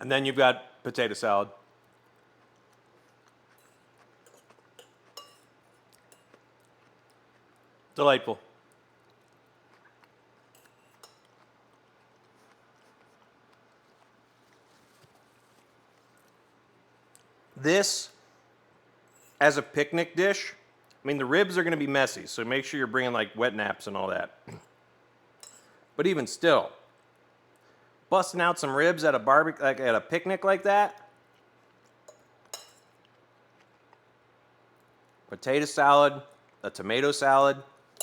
And then you've got potato salad. Delightful. This, as a picnic dish, I mean, the ribs are going to be messy, so make sure you're bringing like wet naps and all that. But even still, busting out some ribs at a barbecue, like at a picnic like that, potato salad, a tomato salad,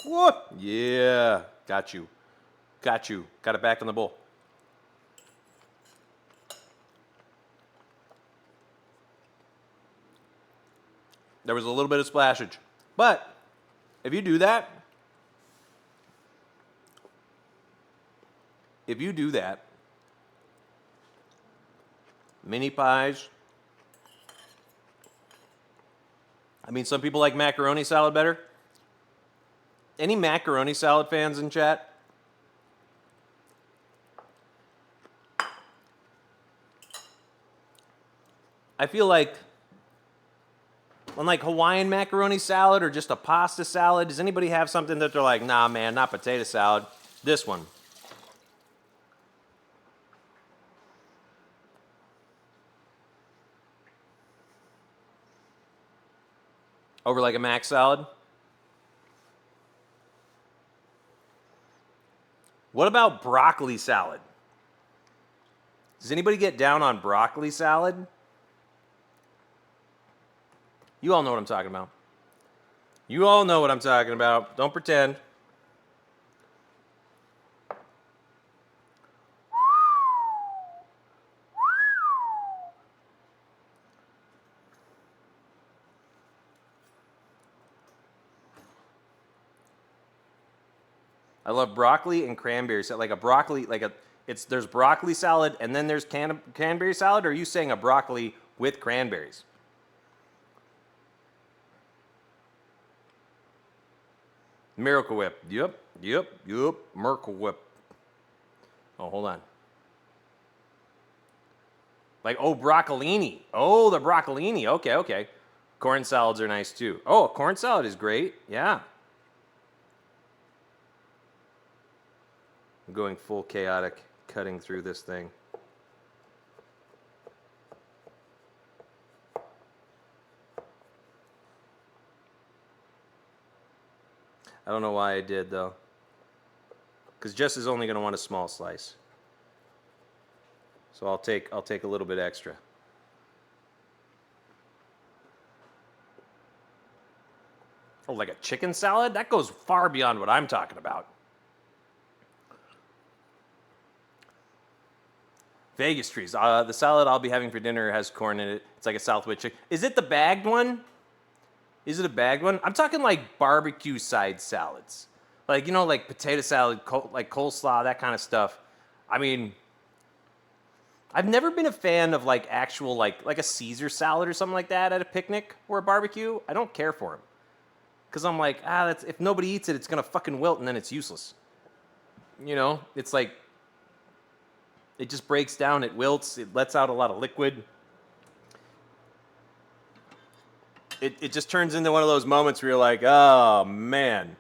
whoop, yeah, got you, got it back in the bowl. There was a little bit of splashage, but if you do that, mini pies. I mean, some people like macaroni salad better. Any macaroni salad fans in chat? I feel like, unlike Hawaiian macaroni salad or just a pasta salad, does anybody have something that they're like, nah, man, not potato salad? This one. Over like a mac salad? What about broccoli salad? Does anybody get down on broccoli salad? You all know what I'm talking about. You all know what I'm talking about. Don't pretend. I love broccoli and cranberry salad. Like a broccoli, there's broccoli salad and then there's cranberry salad, or are you saying a broccoli with cranberries? Miracle Whip. Yep. Miracle Whip. Oh, hold on. Like, oh, broccolini. Oh, the broccolini. Okay. Corn salads are nice too. Oh, corn salad is great. Yeah. I'm going full chaotic, cutting through this thing. I don't know why I did though. Because Jess is only going to want a small slice. So I'll take a little bit extra. Oh, like a chicken salad? That goes far beyond what I'm talking about. Vegas trees. The salad I'll be having for dinner has corn in it. It's like a Southwest chicken. Is it the bagged one? Is it a bagged one? I'm talking like barbecue side salads. Like, you know, like potato salad, like coleslaw, that kind of stuff. I mean, I've never been a fan of like actual like a Caesar salad or something like that at a picnic or a barbecue. I don't care for them. Because I'm like, if nobody eats it, it's going to fucking wilt and then it's useless. You know, it's like, it just breaks down, it wilts, it lets out a lot of liquid. It just turns into one of those moments where you're like, oh man,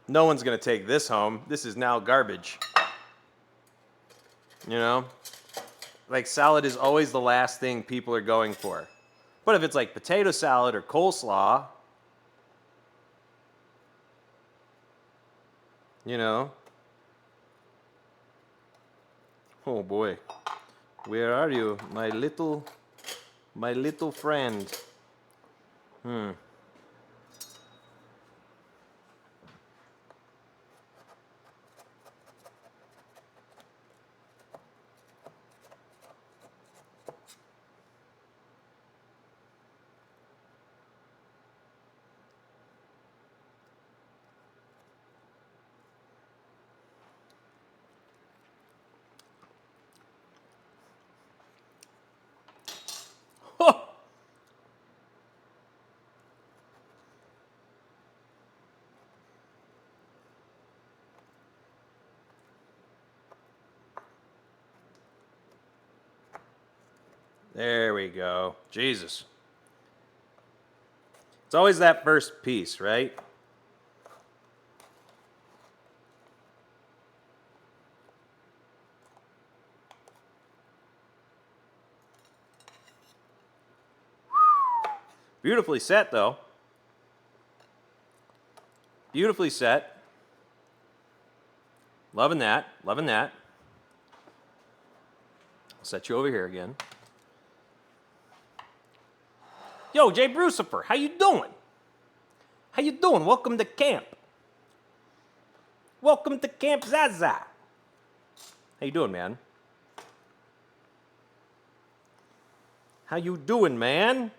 no one's gonna take this home. This is now garbage. You know? Like salad is always the last thing people are going for. But if it's like potato salad or coleslaw, you know? Oh boy. Where are you, my little friend? There we go. Jesus. It's always that first piece, right? Beautifully set, though. Beautifully set. Loving that. Loving that. I'll set you over here again. Yo, Jay Brucifer, how you doing? How you doing? Welcome to camp. Welcome to Camp Zaza. How you doing, man? How you doing, man?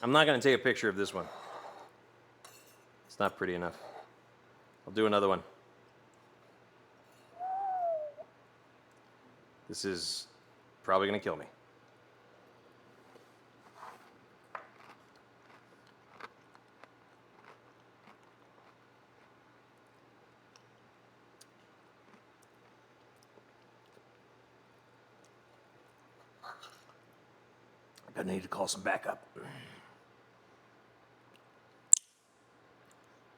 I'm not going to take a picture of this one. It's not pretty enough. I'll do another one. This is probably going to kill me. I'm going to need to call some backup.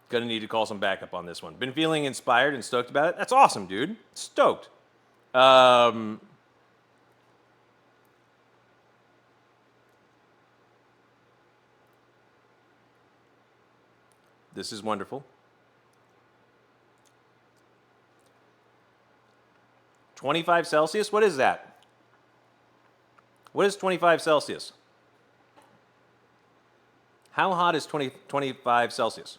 Gonna need to call some backup on this one. Been feeling inspired and stoked about it. That's awesome, dude. Stoked. This is wonderful. 25 Celsius? What is that? What is 25 Celsius? How hot is 25 Celsius?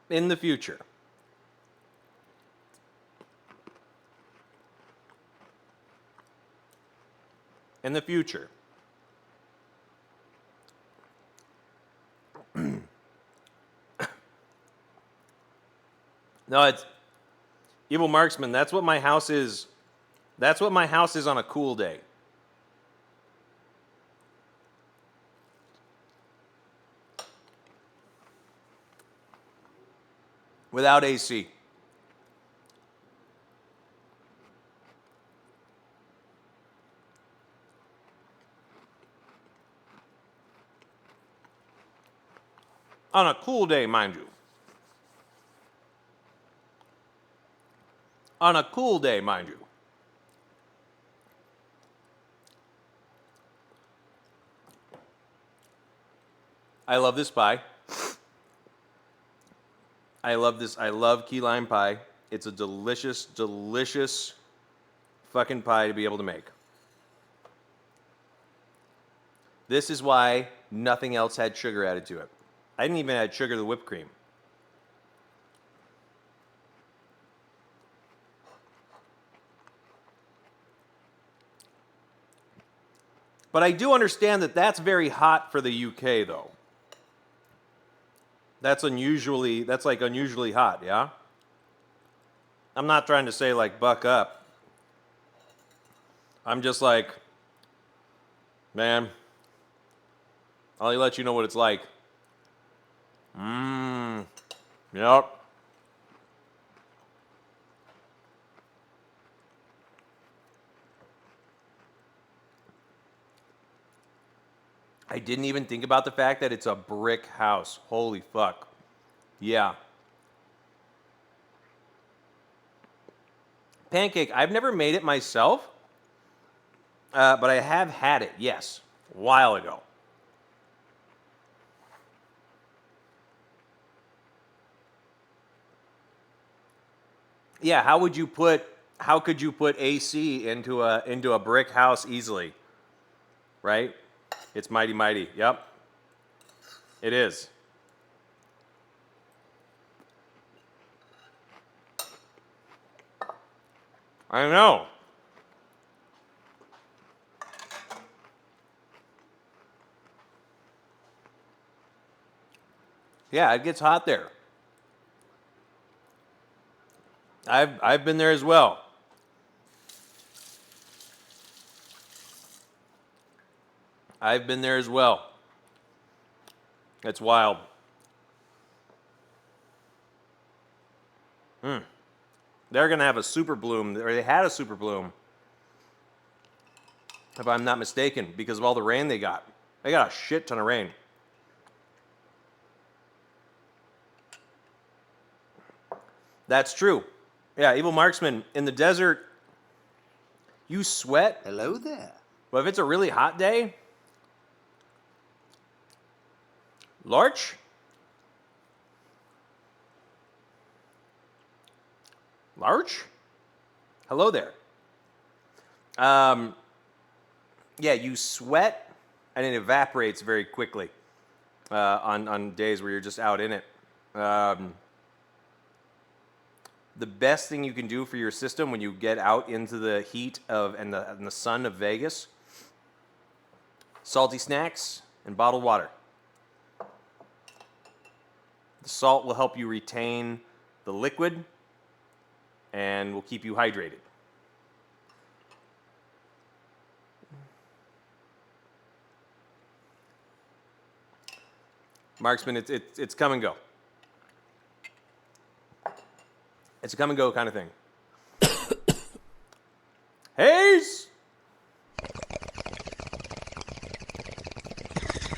In the future. In the future. No, it's Evil Marksman. That's what my house is. That's what my house is on a cool day. Without AC. On a cool day, mind you. On a cool day, mind you. I love this pie. I love this. I love key lime pie. It's a delicious, delicious fucking pie to be able to make. This is why nothing else had sugar added to it. I didn't even add sugar to the whipped cream. But I do understand that that's very hot for the UK, though. That's like unusually hot, yeah? I'm not trying to say like buck up. I'm just like, man, I'll let you know what it's like. Yep. I didn't even think about the fact that it's a brick house. Holy fuck. Yeah. Pancake, I've never made it myself, but I have had it, yes, a while ago. Yeah, how could you put AC into a brick house easily? Right? It's mighty mighty. Yep. It is. I know. Yeah, it gets hot there. I've been there as well. I've been there as well. It's wild. They're going to have a super bloom, or they had a super bloom, if I'm not mistaken, because of all the rain they got. They got a shit ton of rain. That's true. Yeah, Evil Marksman, in the desert, you sweat. Hello there. But if it's a really hot day, Larch? Larch? Hello there. Yeah, you sweat and it evaporates very quickly on days where you're just out in it. The best thing you can do for your system when you get out into the heat and the sun of Vegas, salty snacks and bottled water. The salt will help you retain the liquid and will keep you hydrated. Marksman, it's come and go. It's a come and go kind of thing. Hayes!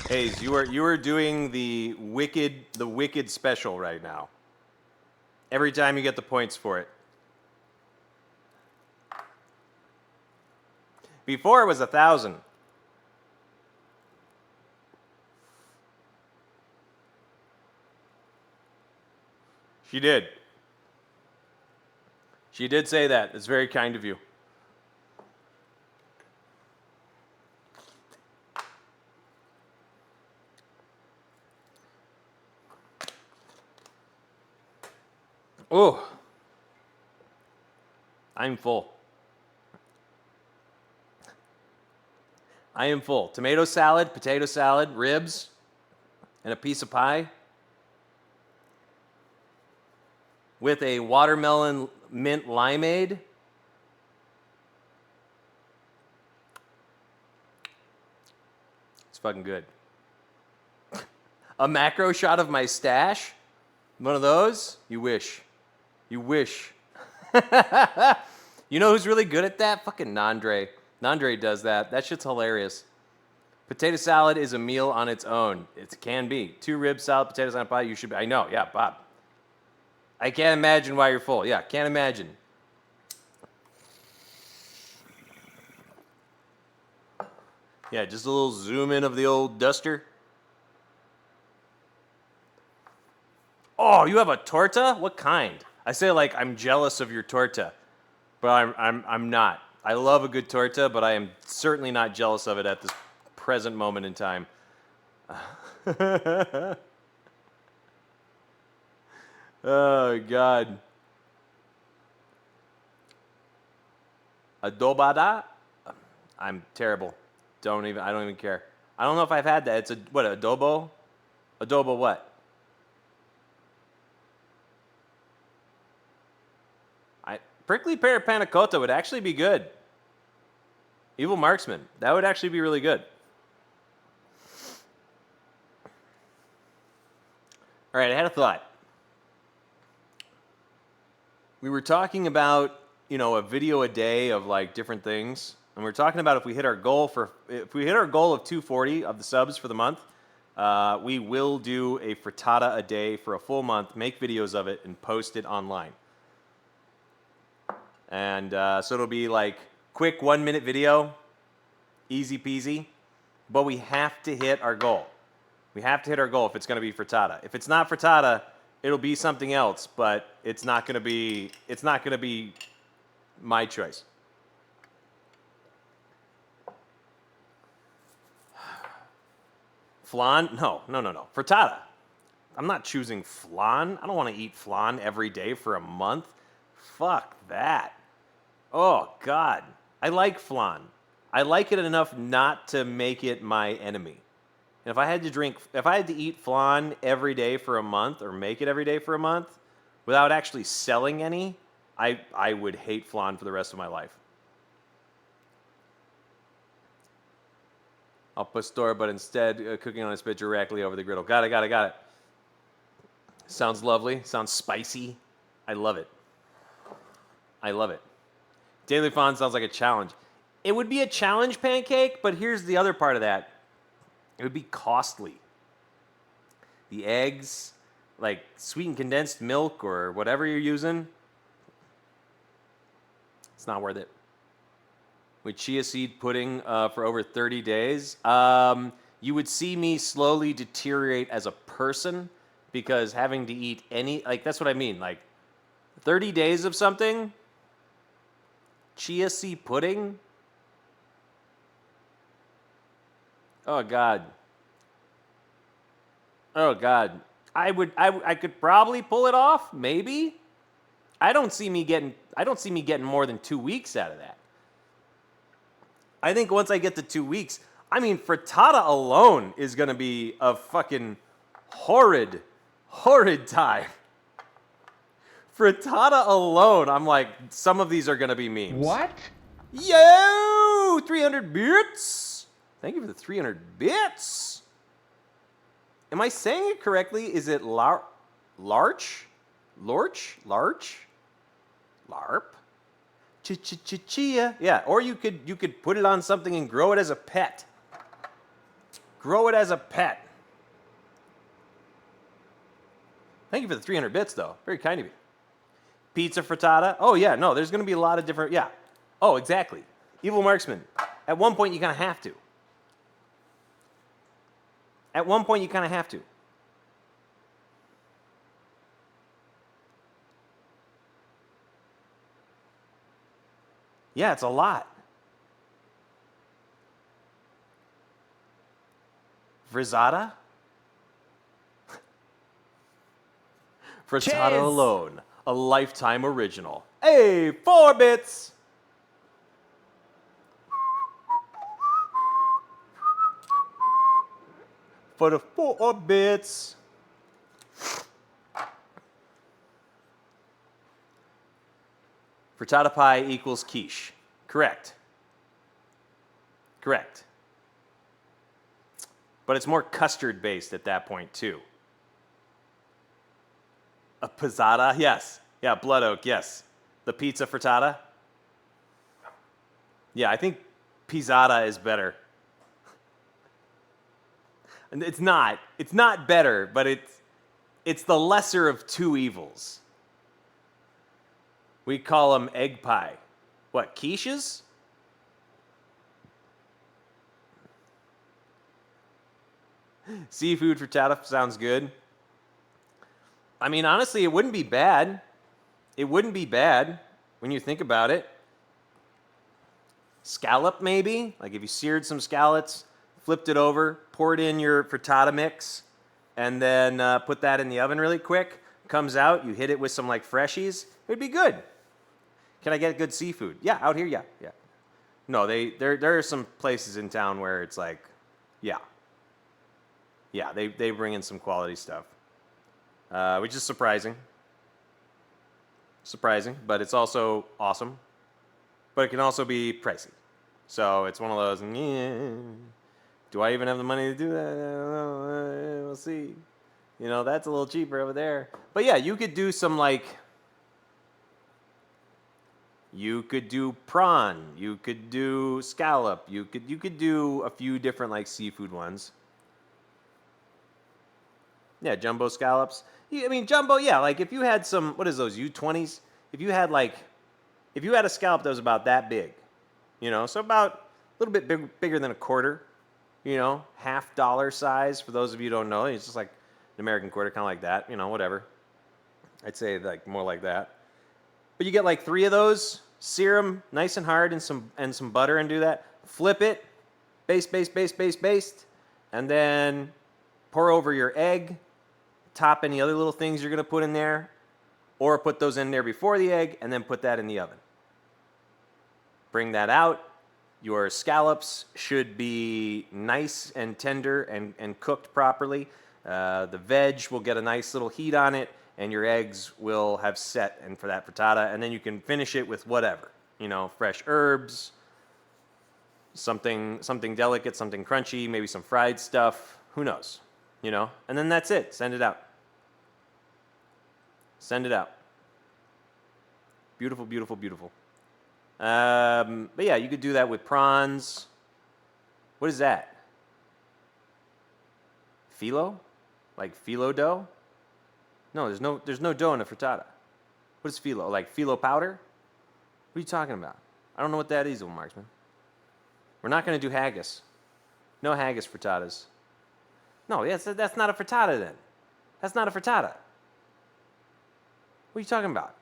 Hayes, you are doing the wicked special right now. Every time you get the points for it. Before it was 1,000. She did. She did say that. It's very kind of you. Oh, I'm full. I am full. Tomato salad, potato salad, ribs, and a piece of pie with a watermelon mint limeade. It's fucking good. A macro shot of my stash? One of those? You wish. You wish. You know who's really good at that? Fucking Nandre. Nandre does that. That shit's hilarious. Potato salad is a meal on its own. It can be. 2 ribs, salad, potatoes on a pie. You should be. I know. Yeah, Bob. I can't imagine why you're full. Yeah, can't imagine. Yeah, just a little zoom in of the old duster. Oh, you have a torta? What kind? I say like I'm jealous of your torta, but I'm not. I love a good torta, but I am certainly not jealous of it at this present moment in time. Oh God. Adobada? I'm terrible. I don't even care. I don't know if I've had that. It's adobo? Adobo what? Prickly pear panna cotta would actually be good. Evil Marksman. That would actually be really good. All right, I had a thought. We were talking about, a video a day of like different things, and we're talking about if we hit our goal of 240 of the subs for the month, we will do a frittata a day for a full month, make videos of it, and post it online. And so it'll be like quick 1-minute video, easy peasy, but we have to hit our goal. We have to hit our goal if it's going to be frittata. If it's not frittata, it'll be something else, but it's not going to be my choice. Flan? No. Frittata. I'm not choosing flan. I don't want to eat flan every day for a month. Fuck that. Oh, God. I like flan. I like it enough not to make it my enemy. And if I had to eat flan every day for a month or make it every day for a month without actually selling any, I would hate flan for the rest of my life. Al pastor, but instead cooking on a spit directly over the griddle. Got it. Sounds lovely. Sounds spicy. I love it. Daily flan sounds like a challenge. It would be a challenge pancake, but here's the other part of that. It would be costly. The eggs, like sweetened condensed milk or whatever you're using, it's not worth it. With chia seed pudding for over 30 days, you would see me slowly deteriorate as a person because having to eat that's what I mean. Like 30 days of something, chia seed pudding. Oh God. I could probably pull it off, maybe. I don't see me getting more than 2 weeks out of that. I think once I get to 2 weeks, frittata alone is gonna be a fucking horrid time. Frittata alone, I'm like, some of these are gonna be memes. What? Yo, 300 bits. Thank you for the 300 bits. Am I saying it correctly? Is it larch? Larp? Chia. Yeah, or you could put it on something and grow it as a pet. Thank you for the 300 bits, though. Very kind of you. Pizza frittata. Oh, yeah, no, there's going to be a lot of different, yeah. Oh, exactly. Evil Marksman. At one point, you kind of have to. Yeah, it's a lot. Frizzata? Frittata alone, a lifetime original. Hey, 4 bits! For the 4 bits. Frittata pie equals quiche. Correct. But it's more custard based at that point too. A pizzata, yes. Yeah, blood oak, yes. The pizza frittata. Yeah, I think pizzata is better. And it's not better, but it's the lesser of two evils. We call them egg pie. What, quiches? Seafood frittata sounds good. Honestly, it wouldn't be bad. When you think about it. Scallop, maybe? Like if you seared some scallops, flipped it over, poured in your frittata mix, and then put that in the oven really quick. Comes out, you hit it with some like freshies. It would be good. Can I get good seafood? Yeah, out here, yeah. No, there are some places in town where it's like, yeah, they bring in some quality stuff, which is surprising, but it's also awesome. But it can also be pricey, so it's one of those. Do I even have the money to do that? I don't know. We'll see. That's a little cheaper over there. But yeah, you could do some like. You could do prawn. You could do scallop. You could do a few different like seafood ones. Yeah, jumbo scallops. Jumbo. Yeah, like if you had some, what is those U20s? If you had a scallop that was about that big, so about a little bit bigger than a quarter, $50 size. For those of you who don't know, it's just like an American quarter, kind of like that. Whatever. I'd say like more like that. But you get like 3 of those, sear them nice and hard and some butter and do that. Flip it, baste, and then pour over your egg, top any other little things you're going to put in there, or put those in there before the egg and then put that in the oven. Bring that out, Your scallops should be nice and tender and cooked properly. The veg will get a nice little heat on it, and your eggs will have set and for that frittata. And then you can finish it with whatever, fresh herbs, something delicate, something crunchy, maybe some fried stuff. Who knows, And then that's it. Send it out. Send it out. Beautiful, beautiful, beautiful. But yeah, you could do that with prawns. What is that? Phyllo? Like phyllo dough? No, there's no dough in a frittata. What is phyllo? Like phyllo powder? What are you talking about? I don't know what that is, Little Marksman. We're not going to do haggis. No haggis frittatas. No, yes, that's not a frittata then. That's not a frittata. What are you talking about?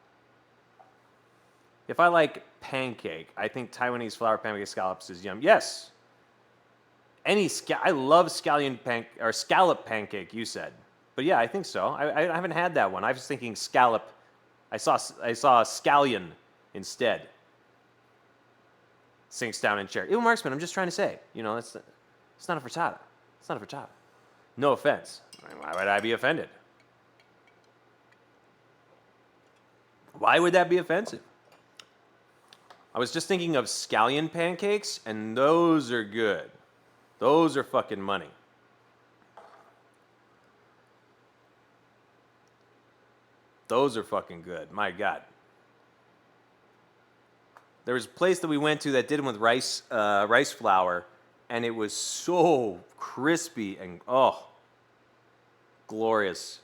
If I like pancake, I think Taiwanese flour pancake scallops is yum. Yes. I love scallop pancake, you said. But yeah, I think so. I haven't had that one. I was thinking scallop. I saw scallion instead. Sinks down in chair. Ew, Marksman, I'm just trying to say. It's not a frittata. It's not a frittata. No offense. Why would I be offended? Why would that be offensive? I was just thinking of scallion pancakes, and those are good. Those are fucking money. Those are fucking good. My God. There was a place that we went to that did them with rice flour, and it was so crispy and glorious.